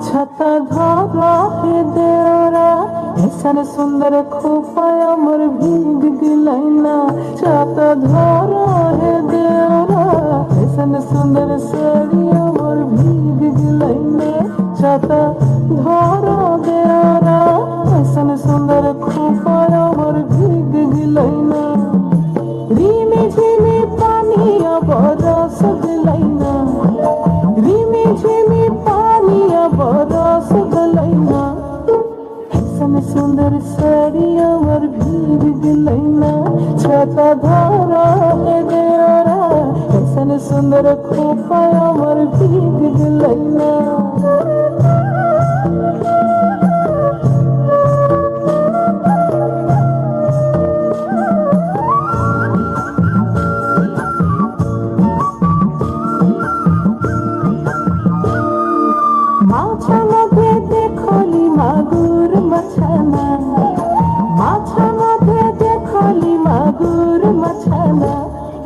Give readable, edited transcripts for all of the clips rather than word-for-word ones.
छाता धरा है देवरा ऐसन सुंदर खोपाय अमर भीग गिलैना छाता धरा है देवरा ऐसन सुंदर साड़ी अमर भीग गिलैना छाता धरा देवरा ऐसन सुंदर खोपाय अमर भीग गिलैना रिमे झिमे पानी बरस गिलैना रिमे झिमे पानी बरस गिलैना ऐसन सुंदर साड़ी अमर भीग गिलैना छाता धरा है देवरा ऐसन सुंदर खोपा अमर भीग गिलैना মাছা মধ্যে দেখলি মাগুর মাছানা মাছা মধ্যে দেখলি মাগুর মাছানা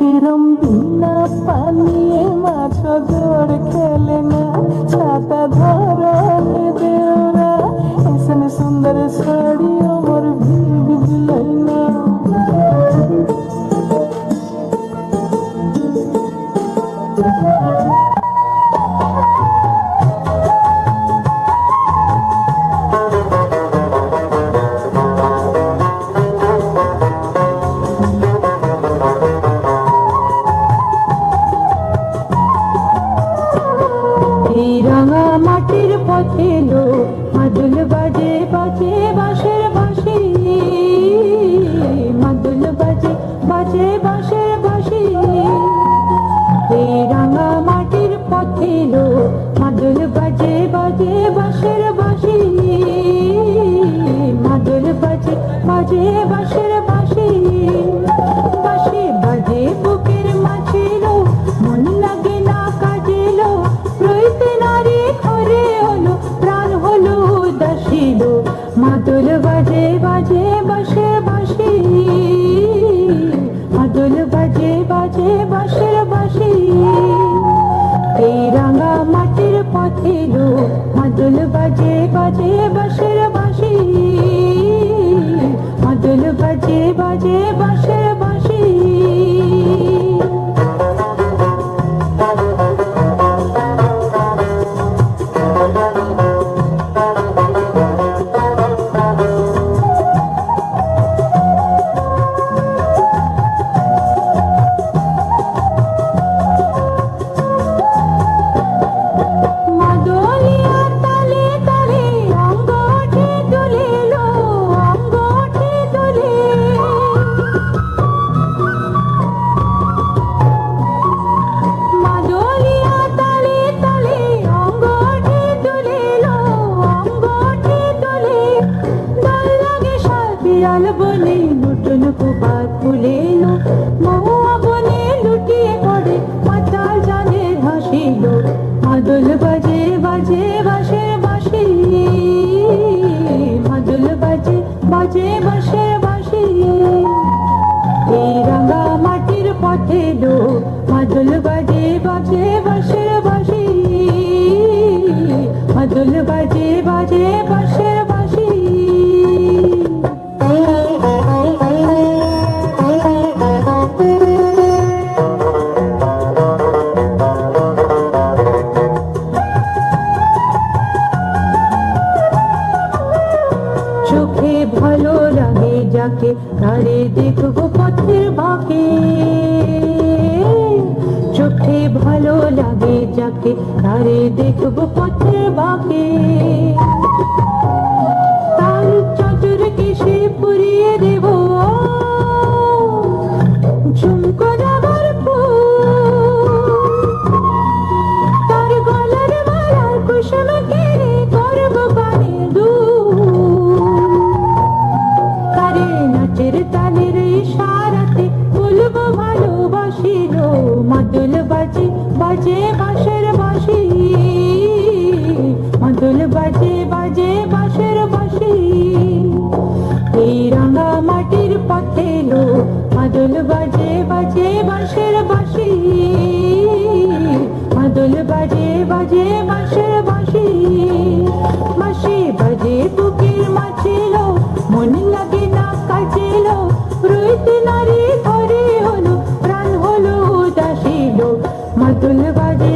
এরম বিনা পানিয়ে মাছ জোড় খেলে না ছাতা ধরা হে দেওরা ऐसन सुंदर साड़ी अमर भीग गिलैना রাঙা মাটির পথে লো মাদুল বাজে বাজে বাঁশের বাঁশি মাদুল বাজে বাজে বাঁশের বাঁশি এই রাঙা মাটির পথে লো মাদুল বাজে বাজে বাঁশের বাঁশি মাদুল বাজে বাজে বাঁশের বাঁশি বাঁশি বাজে বুকের মাঝে লো মন লাগে না কাজে লো রইতে নারী ঘরে হলো প্রাণ হলো উদাসীল মাদুল বাজে বাজে বাঁশে বাঁশি মাদুল বাজে বাজে বাঁশের বাঁশি এই রাঙা মাটির পথে লো মাদুল বাজে বাজে বাঁশের বাঁশি মাদুল বাজে বাজে বাঁশের বাঁশি বনে নতুন কুপাত ফুলেল মহুয়া বনে লুটিয়ে পড়ে মাতাল জানের হাসিল মাদুল বাজে বাজে বাঁশের বাঁশি মাদুল বাজে বাজে বাঁশের বাঁশি এই রাঙা মাটির পথে লো মাদুল বাজে বাজে বাঁশের বাঁশি মাদুল বাজে বাজে বাঁশের বাঁশি চোখে ভালো লাগে যাকে তারে দেখবো পথের বাঁকে চোখে ভালো লাগে যাকে তারে দেখবো পথের বাঁকে তার চাদর কেশে পুরিয়ে দেব ঝুমকো যাবার তার গলার মালার কুসুম কেড়ে করবো কানে কারে নাচের তালের ইশারাতে বলবো ভালোবাসিল মাদুল বাজে বাজে বাঁশের বাঁশি মাদুল বাজে বাজে বাঁশের বাঁশি এই রাঙা মাটির পথে লো মাদুল বাজে বাজে বাঁশের বাঁশি বাজে বাজে বাঁশের বাঁশি বাঁশি বাজে বুকের মাছিল মন লাগে না কাজেল রইতে নারী ঘরে হলো প্রাণ হলো উদাসীল মাদুল বাজে